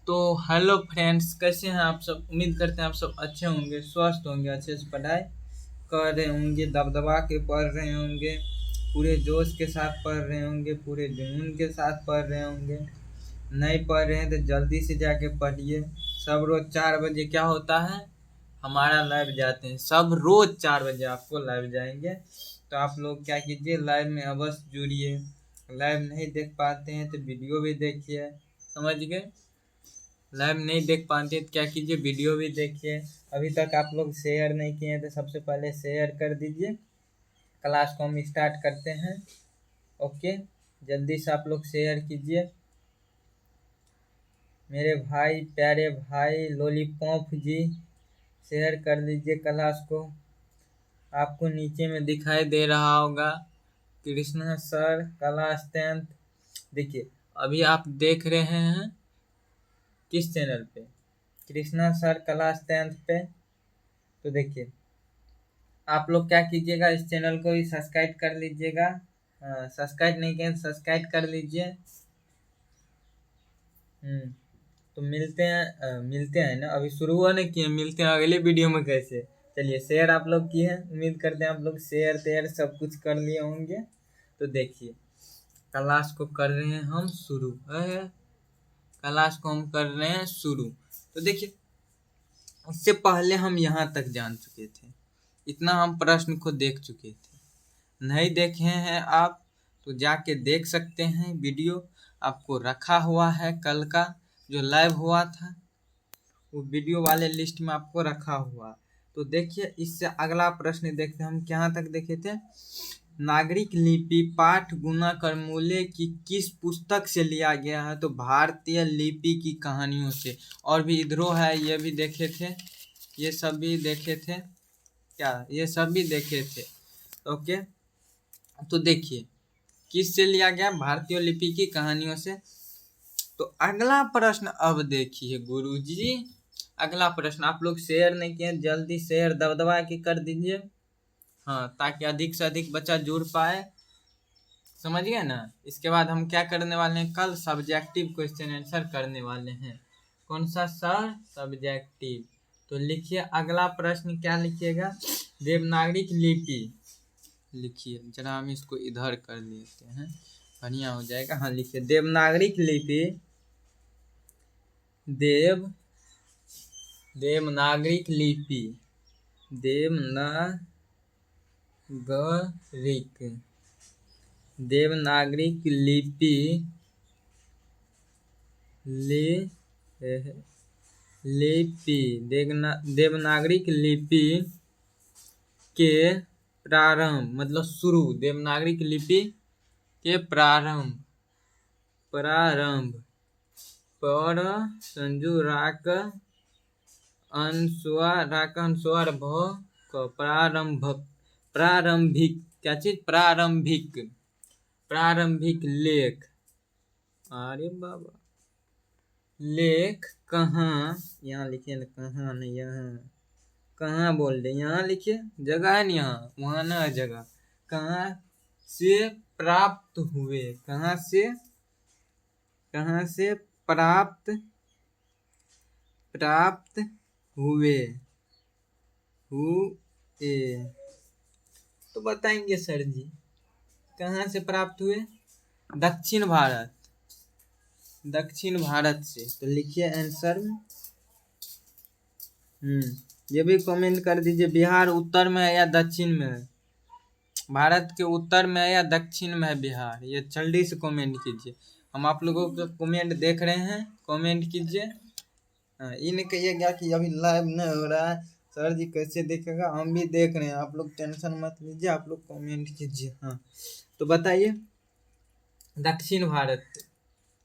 तो hello friends, कैसे हैं आप सब। उम्मीद करते हैं आप सब अच्छे होंगे, स्वस्थ होंगे, अच्छे से पढ़ाई कर रहे होंगे, दबदबा के पढ़ रहे होंगे, पूरे जोश के साथ पढ़ रहे होंगे, पूरे जुनून के साथ पढ़ रहे होंगे। नहीं पढ़ रहे हैं तो जल्दी से जाके पढ़िए। सब रोज 4 बजे क्या होता है, हमारा लाइव जाते हैं। सब रोज 4 बजे आपको लाइव जाएंगे। तो आप लोग क्या कीजिए, लाइव में अवश्य जुड़िए। लाइव नहीं देख पाते हैं तो वीडियो भी देखिए, समझ गए। लाइव नहीं देख पाते तो क्या कीजिए, वीडियो भी देखिए। अभी तक आप लोग शेयर नहीं किए हैं तो सबसे पहले शेयर कर दीजिए। क्लास को हम स्टार्ट करते हैं। ओके, जल्दी से आप लोग शेयर कीजिए। मेरे भाई, प्यारे भाई लॉलीपॉप जी, शेयर कर दीजिए क्लास को। आपको नीचे में दिखाई दे रहा होगा कृष्णा सर क्लास 10। देखिए, अभी आप देख रहे हैं किस चैनल पे, कृष्णा सर क्लास 10 पे। तो देखिए, आप लोग क्या कीजिएगा, इस चैनल को भी सब्सक्राइब कर लीजिएगा। सब्सक्राइब नहीं किए सब्सक्राइब कर लीजिए। तो मिलते हैं ना, अभी शुरू हुआ नहीं किए, मिलते हैं अगले वीडियो में कैसे। चलिए, शेयर आप लोग किए हैं, उम्मीद करते हैं आप लोग शेयर तेयर सब कुछ कर लिए होंगे। तो देखिए, क्लास को कर रहे हैं हम शुरू है। क्लास को हम कर रहे हैं शुरू। तो देखिए, उससे पहले हम यहाँ तक जान चुके थे, इतना हम प्रश्न को देख चुके थे। नहीं देखे हैं आप तो जाके देख सकते हैं। वीडियो आपको रखा हुआ है, कल का जो लाइव हुआ था वो वीडियो वाले लिस्ट में आपको रखा हुआ। तो देखिए, इससे अगला प्रश्न देखते हैं। हम कहाँ तक देखे थे, नागरिक लिपि पाठ गुना करमूले की किस पुस्तक से लिया गया है। तो भारतीय लिपि की कहानियों से। और भी इधरों है, ये भी देखे थे, ये सब भी देखे थे, क्या ये सब भी देखे थे। ओके, तो देखिए किस से लिया गया, भारतीय लिपि की कहानियों से। तो अगला प्रश्न अब देखिए गुरुजी, अगला प्रश्न आप लोग शेयर नहीं किए, जल्दी शेयर दबदबा के कर दीजिए। हाँ, ताकि अधिक से अधिक बच्चा जुड़ पाए, समझ गए ना। इसके बाद हम क्या करने वाले हैं, कल सब्जेक्टिव क्वेश्चन आंसर करने वाले हैं। कौन सा सर, सब्जेक्टिव। तो लिखिए अगला प्रश्न, क्या लिखिएगा, देवनागरी लिपि लिखिए। जरा हम इसको इधर कर लेते हैं, बढ़िया हो जाएगा। हाँ लिखिए, देवनागरी लिपि, देवनागरी लिपि, देवनागरी लिपि देवनागरी लिपि के प्रारंभ मतलब शुरू, देवनागरी लिपि के प्रारंभ पर संजू राक अनुस्वार भ प्रारंभिक क्या चीज, प्रारंभिक लेख। अरे बाबा, लेख कहाँ, यहाँ लिखिए ना, कहाँ नहीं, यहाँ कहाँ बोल रहे, यहाँ लिखिए, जगह है ना यहाँ, वहाँ ना है जगह। कहाँ से प्राप्त हुए, कहाँ से प्राप्त हुए तो बताएंगे सर जी, कहाँ से प्राप्त हुए, दक्षिण भारत से। तो लिखिए आंसर में। ये भी कमेंट कर दीजिए, बिहार उत्तर में है या दक्षिण में है, भारत के उत्तर में है या दक्षिण में है बिहार। ये जल्दी से कमेंट कीजिए, हम आप लोगों का कमेंट देख रहे हैं, कमेंट कीजिए। ये नहीं कहिएगा कि अभी लाइव नहीं हो रहा है, सर जी कैसे देखेगा, हम भी देख रहे हैं, आप लोग टेंशन मत लीजिए, आप लोग कमेंट कीजिए। हाँ, तो बताइए दक्षिण भारत,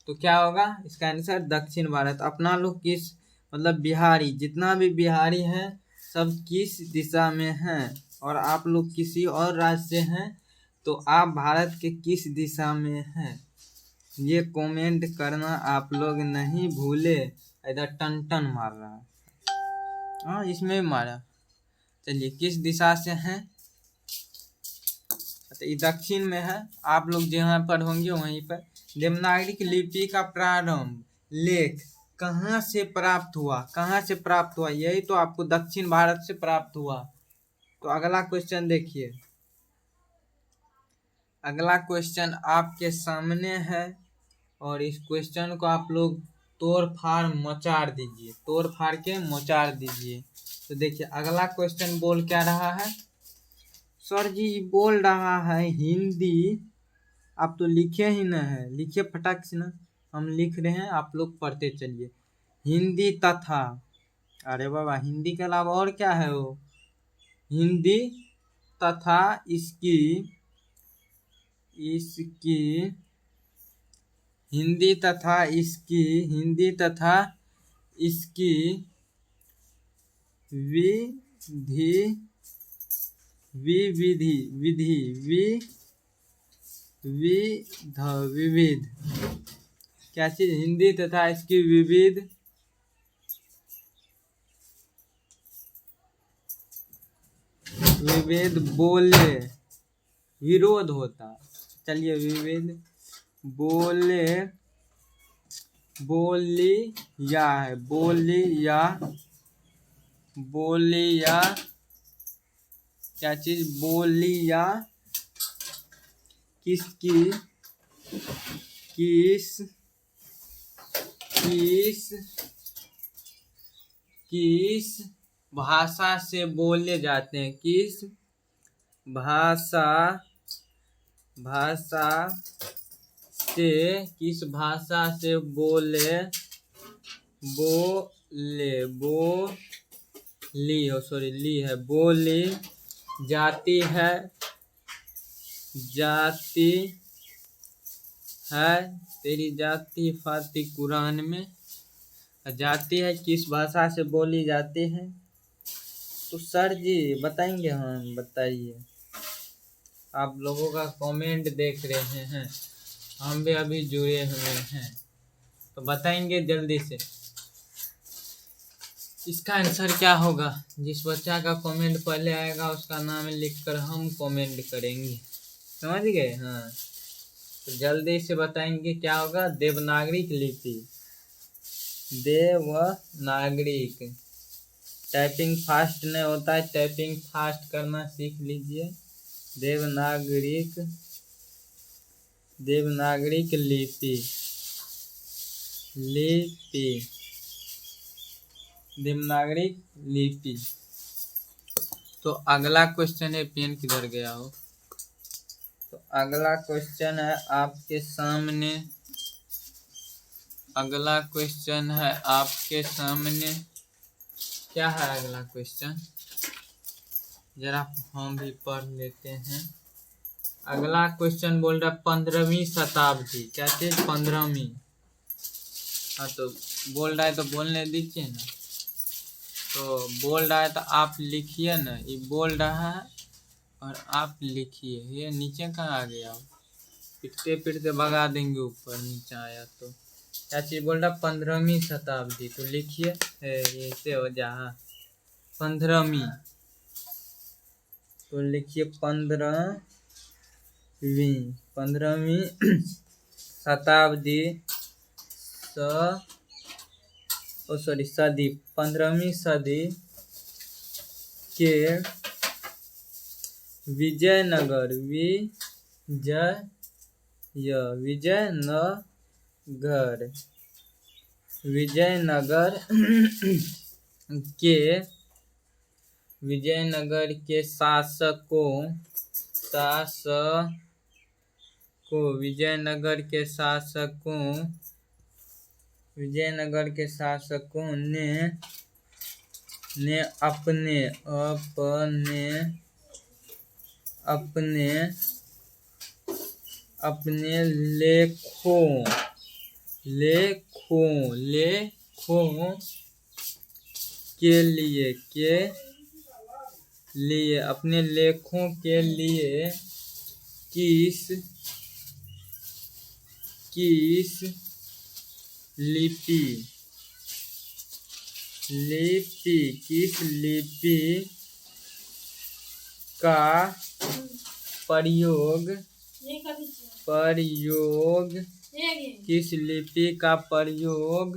तो क्या होगा इसका आंसर, दक्षिण भारत। अपना लोग किस मतलब बिहारी, जितना भी बिहारी है सब किस दिशा में हैं, और आप लोग किसी और राज्य से हैं तो आप भारत के किस दिशा में हैं, ये कमेंट करना आप लोग नहीं भूले। इधर टन मार रहा है, हाँ इसमें भी मारा। चलिए, किस दिशा से हैं, तो ये दक्षिण में है। आप लोग जहाँ पर होंगे वहीं पर। देवनागरी लिपि का प्रारंभ, लेख कहाँ से प्राप्त हुआ, कहाँ से प्राप्त हुआ, यही तो आपको दक्षिण भारत से प्राप्त हुआ। तो अगला क्वेश्चन देखिए, अगला क्वेश्चन आपके सामने है और इस क्वेश्चन को आप लोग तोड़ फाड़ मचाड़ दीजिए, तोड़ फाड़ के मचाड़ दीजिए। तो देखिए अगला क्वेश्चन बोल क्या रहा है, सर जी बोल रहा है हिंदी, आप तो लिखे ही न है, लिखिए फटाक से ना, हम लिख रहे हैं आप लोग पढ़ते चलिए। हिंदी तथा, अरे बाबा हिंदी के अलावा और क्या है वो, हिंदी तथा इसकी हिंदी तथा इसकी विविध क्या चीज, हिंदी तथा इसकी विविध बोले, विरोध होता, चलिए विविध बोलिया है, बोलिया क्या चीज, बोलिया किसकी, किस भाषा से बोले जाते हैं, किस भाषा से बोली जाती है, तेरी जाति फाती कुरान में जाती है, किस भाषा से बोली जाती है। तो सर जी बताएंगे, हाँ बताइए, आप लोगों का कमेंट देख रहे हैं, हम भी अभी जुड़े हुए हैं, तो बताएंगे जल्दी से इसका आंसर क्या होगा। जिस बच्चा का कमेंट पहले आएगा उसका नाम लिखकर हम कमेंट करेंगे, समझ गए। हाँ तो जल्दी से बताएंगे क्या होगा, देवनागरिक लिपि, देवनागरिक। टाइपिंग फास्ट नहीं होता है, टाइपिंग फास्ट करना सीख लीजिए। देवनागरिक लिपि, देवनागरिक लिपि। तो अगला क्वेश्चन है, पेन किधर गया हो। तो अगला क्वेश्चन है आपके सामने, अगला क्वेश्चन है आपके सामने, क्या है अगला क्वेश्चन, जरा हम भी पढ़ लेते हैं। अगला क्वेश्चन बोल रहा है 15वीं शताब्दी, क्या चीज 15वीं। हाँ तो बोल रहा है तो बोलने दीजिए ना, तो बोल रहा है तो आप लिखिए ना, ये बोल रहा है और आप लिखिए। ये नीचे कहाँ आ गया, पिटते भगा देंगे, ऊपर नीचे आया तो। क्या चीज बोल रहा, 15वीं शताब्दी, तो लिखिए ऐसे हो जा, 15वीं, तो लिखिए 15वीं शताब्दी, सदी, 15वीं सदी के विजयनगर के शासकों ने अपने लेखों के लिए अपने लेखों के लिए किस लिपि का प्रयोग किस लिपि का प्रयोग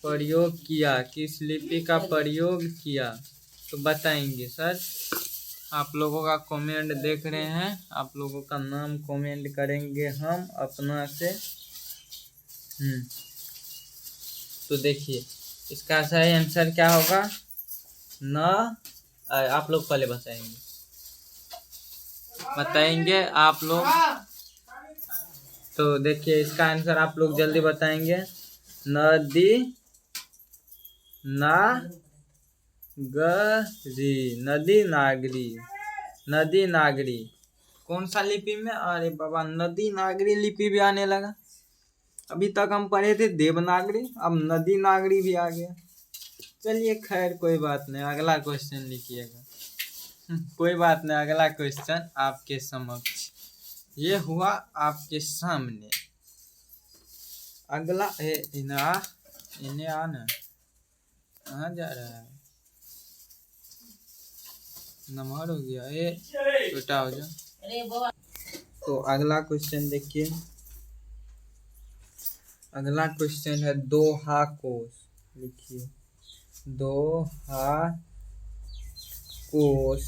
प्रयोग किया, किस लिपि का प्रयोग किया, तो बताएंगे सर। आप लोगों का कमेंट देख रहे हैं, आप लोगों का नाम कमेंट करेंगे हम अपना से। तो देखिए इसका सही आंसर क्या होगा। न आप लोग पहले बताएंगे आप लोग। तो देखिए इसका आंसर आप लोग जल्दी बताएंगे। नदी नागरी, नदी नागरी, नदी नागरी। कौन सा लिपि में? अरे बाबा नदी नागरी लिपि भी आने लगा। अभी तक हम पढ़े थे देवनागरी, अब नदी नागरी भी आ गया। चलिए खैर कोई बात नहीं, अगला क्वेश्चन लिखिएगा। कोई बात नहीं, अगला क्वेश्चन आपके समक्ष ये हुआ आपके सामने। अगला इन्हें आना कहाँ जा रहा है, नंबर हो गया ये छोटा हो जाओ। तो अगला क्वेश्चन देखिए, अगला क्वेश्चन है दोहा कोश। लिखिए दोहा कोश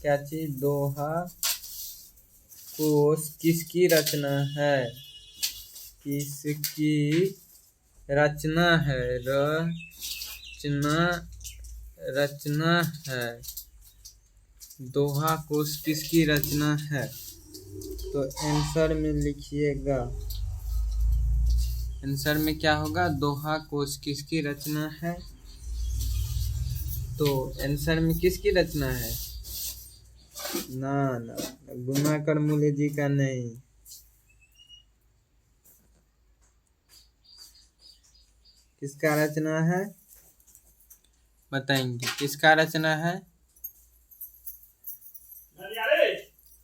क्या चीज? दोहा कोश किसकी रचना है? किसकी रचना है? रचना है। दोहा कोश किसकी रचना है? तो आंसर में लिखिएगा, आंसर में क्या होगा? दोहा कोश किसकी रचना है? तो आंसर में किसकी रचना है? ना गुणाकर मूल्य जी का नहीं। किसका रचना है बताएंगे? किसका रचना है?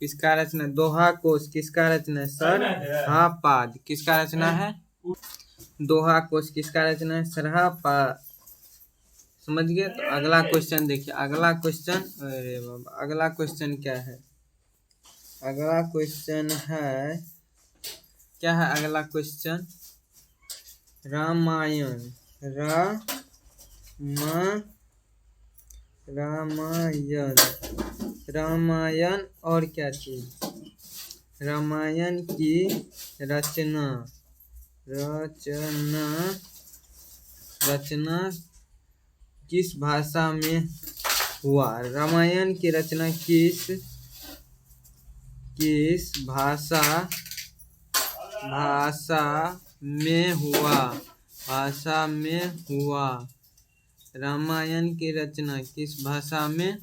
किसका रचना? दोहा कोश किसका रचना है सर? हाँ पाद किसका रचना है? दोहा कोश किसका रचना है? सरहापाद। समझ गए? तो अगला क्वेश्चन देखिए, अगला क्वेश्चन, अरे बाबा अगला क्वेश्चन क्या है? अगला क्वेश्चन है क्या है? अगला क्वेश्चन रामायण। रामायण और क्या चीज? रामायण की रचना किस भाषा में हुआ? रामायण की रचना किस भाषा में हुआ? भाषा में हुआ। रामायण की रचना किस भाषा में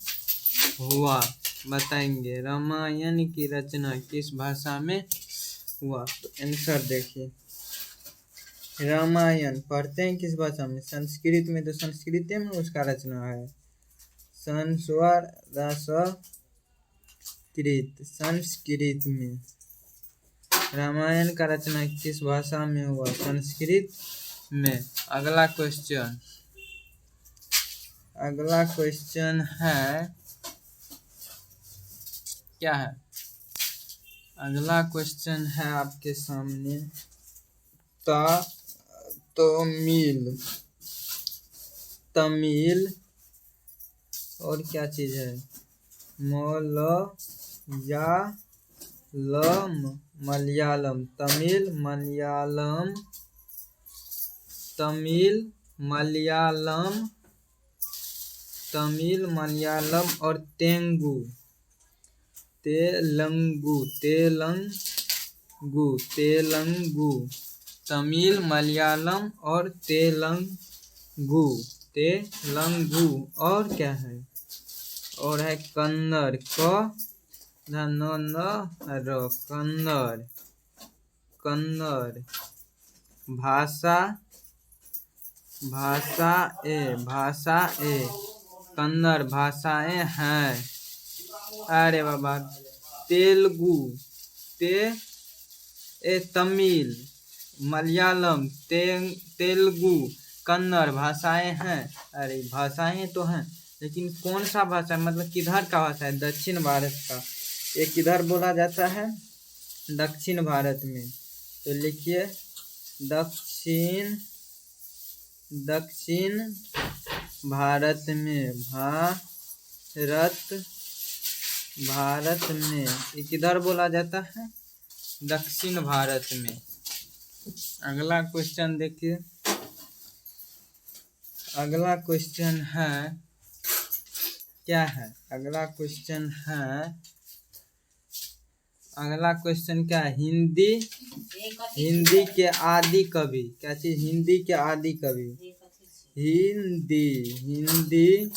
हुआ? बताएंगे रामायण की रचना किस भाषा में हुआ। तो आंसर देखिए, रामायण पढ़ते हैं किस भाषा में? संस्कृत में। तो संस्कृत में उसका रचना है। संस्कृत में रामायण का रचना किस भाषा में हुआ? संस्कृत में। अगला क्वेश्चन है क्या है? अगला क्वेश्चन है आपके सामने तमिल और क्या चीज है? मलयालम। तमिल मलयालम और तेलुगु। तमिल मलयालम और तेलुगु और क्या है? और है कन्नड़। कन्नड़ कन्नड़ भाषाएं हैं। अरे बाबा तेलुगु तमिल मलयालम तेलुगु कन्नड़ भाषाएं हैं। अरे भाषाएं तो हैं, लेकिन कौन सा भाषा? मतलब किधर का भाषा है? दक्षिण भारत का। ये किधर बोला जाता है? दक्षिण भारत में। तो लिखिए दक्षिण दक्षिण भारत में भारत में ये किधर बोला जाता है? दक्षिण भारत में। अगला क्वेश्चन देखिए। अगला क्वेश्चन है क्या है? अगला क्वेश्चन क्या है? हिंदी के आदि कवि। क्या चीज? हिंदी के आदि कवि। हिंदी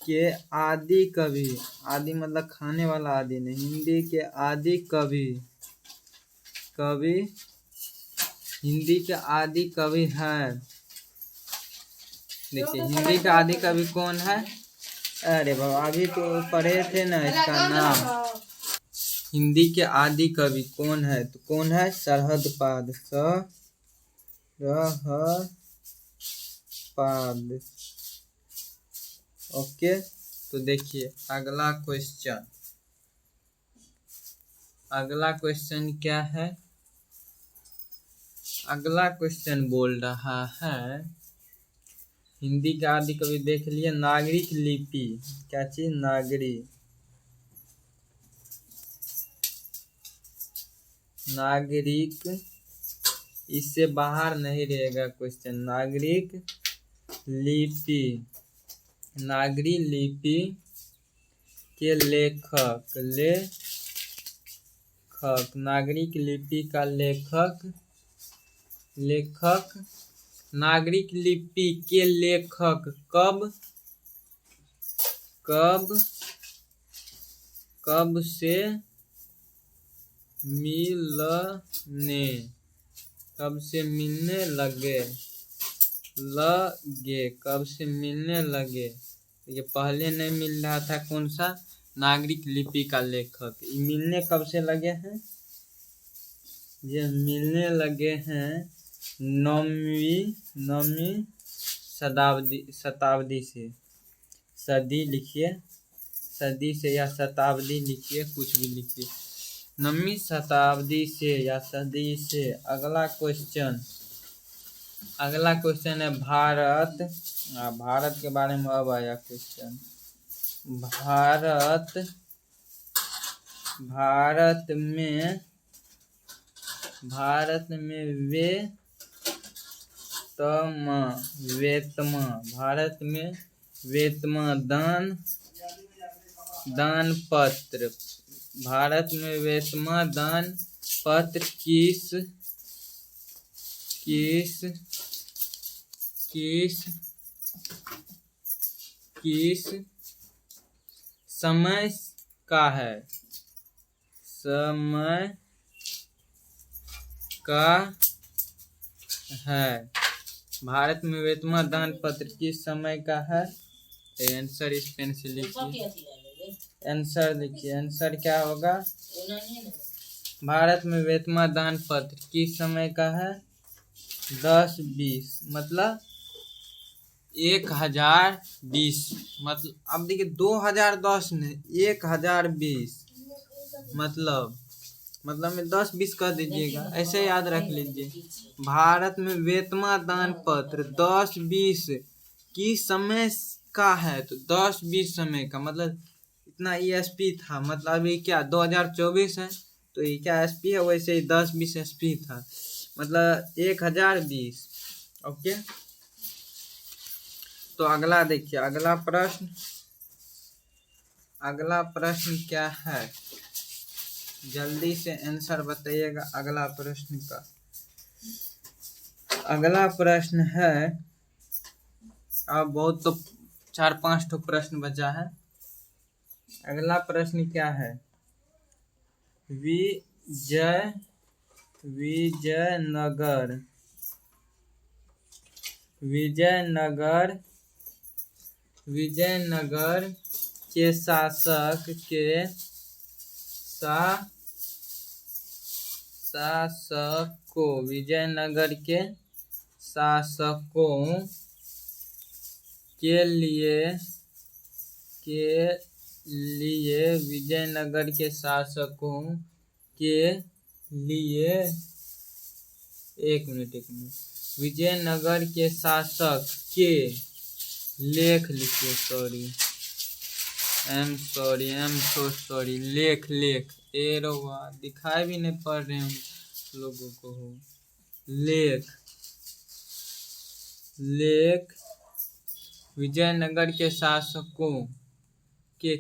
के आदि कवि। आदि मतलब खाने वाला आदि नहीं। हिंदी के आदि कवि हिंदी के आदि कवि है। देखिए हिंदी का आदि कवि कौन है? अरे बाबा अभी तो पढ़े थे ना इसका नाम। हिंदी के आदि कवि कौन है? तो कौन है? सरहदपाद। सरहदपाद। ओके। तो देखिए अगला क्वेश्चन क्या है? अगला क्वेश्चन बोल रहा है हिंदी का आदि कवि देख लिए। नागरिक लिपि। क्या चीज? नागरिक इससे बाहर नहीं रहेगा क्वेश्चन। नागरिक लिपि के लेखक। नागरिक लिपि का लेखक। नागरिक लिपि के लेखक कब से मिलने लगे। ये पहले नहीं मिल रहा था। कौन सा? नागरिक लिपि का लेखक। मिलने कब से लगे हैं? ये मिलने लगे हैं 9वीं शताब्दी से। सदी लिखिए, सदी से या शताब्दी लिखिए, कुछ भी लिखिए। 9वीं शताब्दी से या सदी से। अगला क्वेश्चन है भारत। भारत के बारे में अब आया क्वेश्चन। भारत में वेतम दान पत्र। भारत में वेतम दान पत्र किस समय का है? भारत में वेतम दान पत्र किस समय का है? आंसर इस पेन से लिखिए। आंसर लिखिए। आंसर क्या होगा? भारत में वेतम दान पत्र किस समय का है? 1020 मतलब 1020। मतलब अब देखिए 2010 नहीं 1020 मतलब में 10-20 कर दीजिएगा। ऐसे याद रख लीजिए। भारत में वेतम दान पत्र 10-20 की समय का है। तो 10-20 समय का मतलब इतना ESP था। मतलब अभी क्या 2024 है तो ये क्या SP है? वैसे ही 10-20 SP था। मतलब 1020। ओके। तो अगला देखिए। अगला प्रश्न क्या है? जल्दी से आंसर बताइएगा अगला प्रश्न का। अगला प्रश्न है, अब बहुत तो 4-5 ठो प्रश्न बचा है। अगला प्रश्न क्या है? विजयनगर के विजयनगर के शासकों के लिए विजयनगर के शासकों के लिए एक मिनट विजयनगर के शासक के लेख लिखिए। Sorry, am so sorry. लेख ए रवा दिखाई भी नहीं पड़ रहे हम लोगों को हो। लेख विजयनगर के शासकों के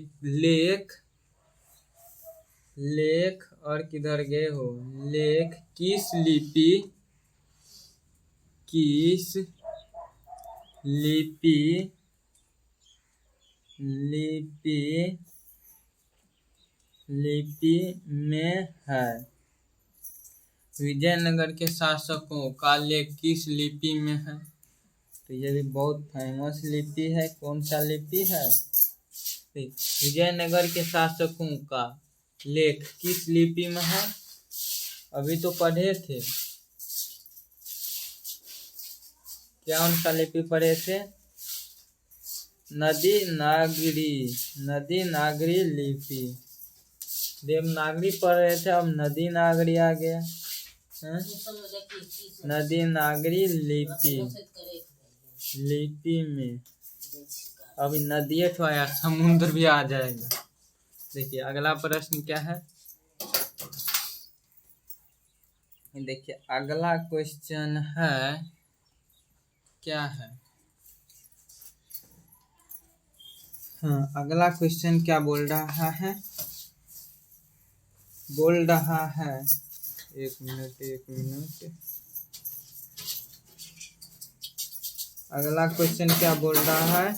लेख और किधर गए हो। लेख किस लिपि में है। विजयनगर के शासकों का लेख किस लिपि में है। तो ये भी बहुत फेमस लिपि है। कौन सा लिपि है। विजयनगर के शासकों का लेख किस लिपि में है। अभी तो पढ़े थे, क्या कौन सा लिपि पढ़े थे। नदी नागरी लिपि। देवनागरी पढ़ रहे थे, अब नदी नागरी आ गया। नदी नागरी लिपि में अभी नदी तो आया, समुद्र भी आ जाएगा। देखिए अगला प्रश्न क्या है। देखिए अगला क्वेश्चन है, क्या है। हाँ, अगला क्वेश्चन क्या बोल रहा है। एक मिनट। अगला क्वेश्चन क्या बोल रहा है।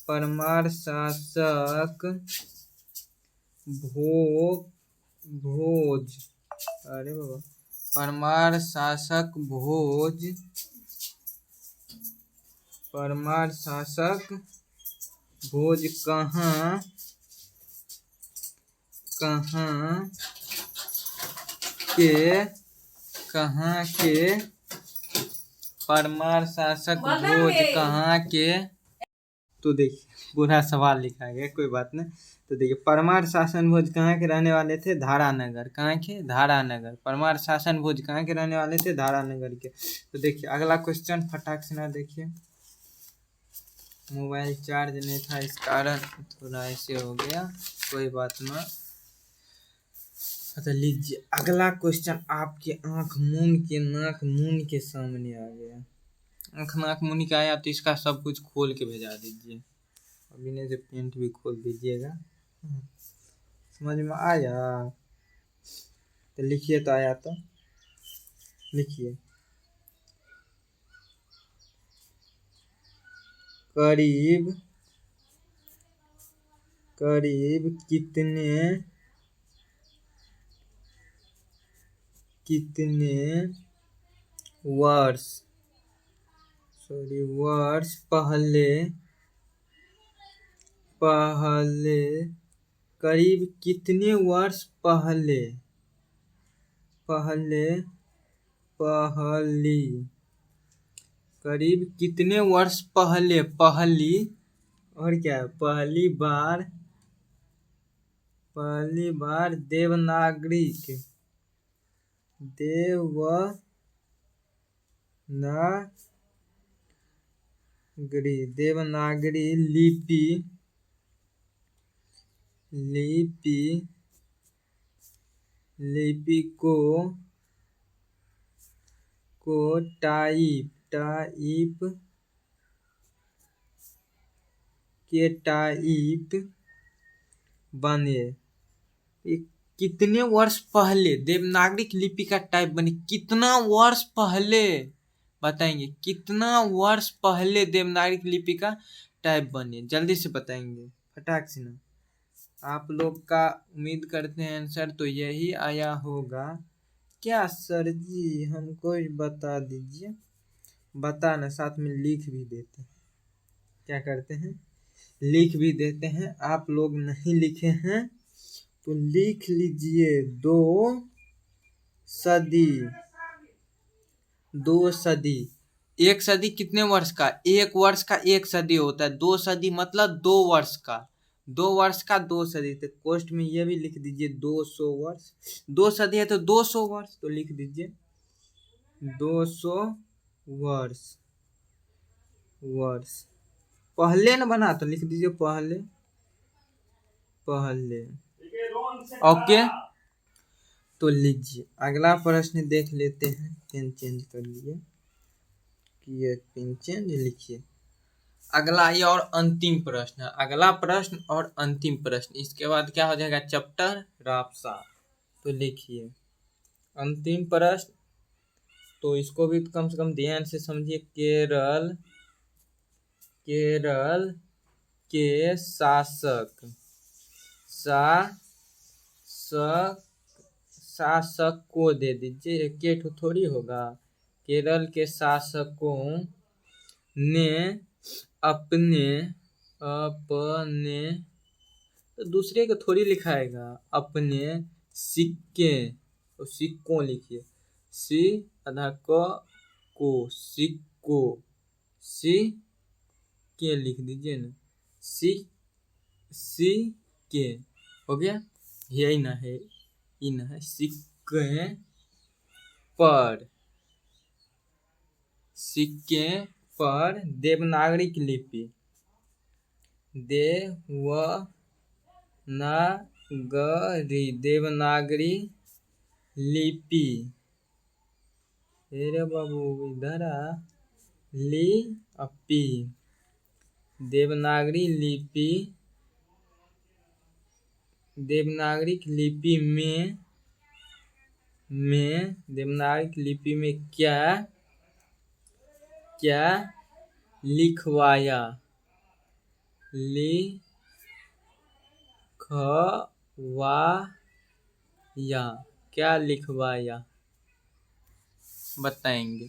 परमार शासक भोज। अरे बाबा, परमार शासक भोज कहाँ के परमार शासक भोज कहाँ के। तो देखिए बुरा सवाल लिखा गया, कोई बात नहीं। तो देखिए परमार शासन भोज कहाँ के रहने वाले थे। धारानगर। कहाँ के। धारानगर। परमार शासन भोज कहाँ के रहने वाले थे। धारानगर के। तो देखिए अगला क्वेश्चन फटाक से ना देखिए, मोबाइल चार्ज नहीं था इस कारण थोड़ा ऐसे हो गया, कोई बात ना। अच्छा लीजिए अगला क्वेश्चन आपके आंख नाक मून के सामने आ गया। आंख नाक मुनि का आया तो इसका सब कुछ खोल के भेजा दीजिए। अभी नहीं से पेंट भी खोल दीजिएगा। समझ में आया तो लिखिए। तो आया तो लिखिए। करीब कितने वर्ष पहले करीब कितने वर्ष पहली करीब कितने वर्ष पहले और क्या है। पहली बार देवनागरी लिपि को टाइप बने। कितने वर्ष पहले देवनागरी लिपि का टाइप बने। कितना वर्ष पहले बताएंगे। कितना वर्ष पहले देवनागरी लिपि का टाइप बने, जल्दी से बताएंगे फटाक से ना। आप लोग का उम्मीद करते हैं आंसर तो यही आया होगा। क्या सर जी हमको बता दीजिए। बताना, साथ में लिख भी देते हैं। क्या करते हैं, लिख भी देते हैं। आप लोग नहीं लिखे हैं तो लिख लीजिए। 2 सदी एक सदी कितने वर्ष का? एक वर्ष का एक सदी होता है। 2 सदी मतलब 2 वर्ष का। 2 वर्ष का 2 सदी। तो कोष्ट में ये भी लिख दीजिए 200 वर्ष। 2 सदी है तो 200 वर्ष, तो लिख दीजिए 200 वर्ष। वर्ष पहले न बना तो लिख दीजिए पहले। पहले ओके। तो लीजिए अगला प्रश्न देख लेते हैं। पेन चेंज कर लिए कि ये पेन चेंज लिखिए। अगला ये और अंतिम प्रश्न है। अगला प्रश्न और अंतिम प्रश्न, इसके बाद क्या हो जाएगा? चैप्टर राबसा। तो लिखिए अंतिम प्रश्न, तो इसको भी कम से कम ध्यान से समझिए। केरल के शासक को दे दीजिए, के ठो थोड़ी होगा। केरल के शासकों ने अपने तो दूसरे को थोड़ी लिखाएगा। अपने सिक्के, तो सिक्कों लिखिए। सी आधा को सिक्को, सी के लिख दीजिए ना। सी के हो गया। यही ना है, इन है सिक्के पर। सिक्के पर देवनागरी लिपि, देवनागरी लिपि। अरे बाबू इधर आ। लिपि, देवनागरी लिपि। देवनागरी लिपि में देवनागरी लिपि में क्या लिखवाया? क्या लिखवाया बताएंगे।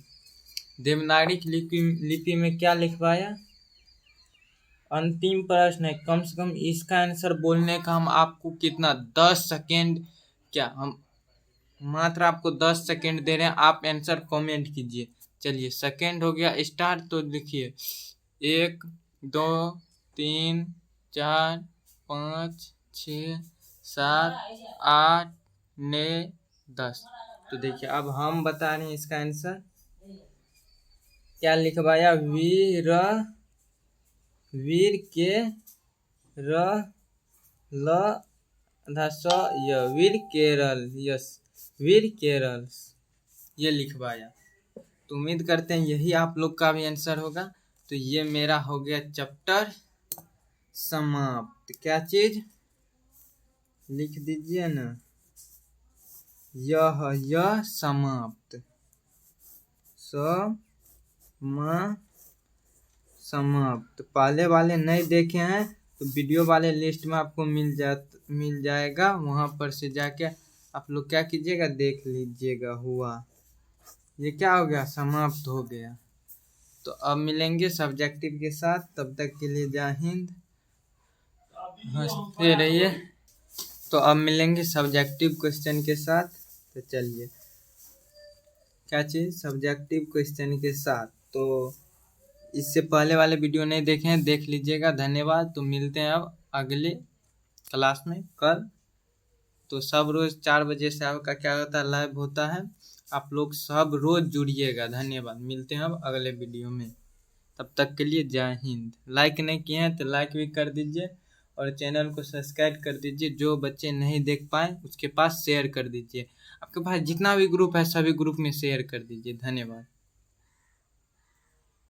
देवनागरी लिपि में क्या लिखवाया? अंतिम प्रश्न है। कम से कम इसका आंसर बोलने का हम आपको कितना 10 सेकेंड, क्या हम मात्र आपको 10 सेकेंड दे रहे हैं। आप आंसर कमेंट कीजिए। चलिए सेकेंड हो गया स्टार्ट। तो लिखिए 1 2 3 4 5 6 7 8 9 10। तो देखिए अब हम बता रहे हैं इसका आंसर। क्या लिखवाया? वीर के वीर केरल। यस, वीर केरल ये लिखवाया। तो उम्मीद करते हैं यही आप लोग का भी आंसर होगा। तो ये मेरा हो गया चैप्टर समाप्त। क्या चीज लिख दीजिए ना, यह समाप्त। समाप्त। पहले वाले नहीं देखे हैं तो वीडियो वाले लिस्ट में आपको मिल जाएगा। वहां पर से जाके आप लोग क्या कीजिएगा, देख लीजिएगा। हुआ ये क्या हो गया? समाप्त हो गया। तो अब मिलेंगे सब्जेक्टिव के साथ। तब तक के लिए जय हिंद, हंसते रहिए। तो अब मिलेंगे सब्जेक्टिव क्वेश्चन के साथ। तो चलिए क्या चीज? सब्जेक्टिव क्वेश्चन के साथ। तो इससे पहले वाले वीडियो नहीं देखे हैं, देख लीजिएगा। धन्यवाद। तो मिलते हैं अब अगले क्लास में कल। तो सब रोज 4 बजे से आपका क्या होता है, लाइव होता है। आप लोग सब रोज जुड़िएगा। धन्यवाद। मिलते हैं अब अगले वीडियो में। तब तक के लिए जय हिंद। लाइक नहीं किए हैं तो लाइक भी कर दीजिए और चैनल को सब्सक्राइब कर दीजिए। जो बच्चे नहीं देख पाए उसके पास शेयर कर दीजिए। आपके पास जितना भी ग्रुप है सभी ग्रुप में शेयर कर दीजिए। धन्यवाद।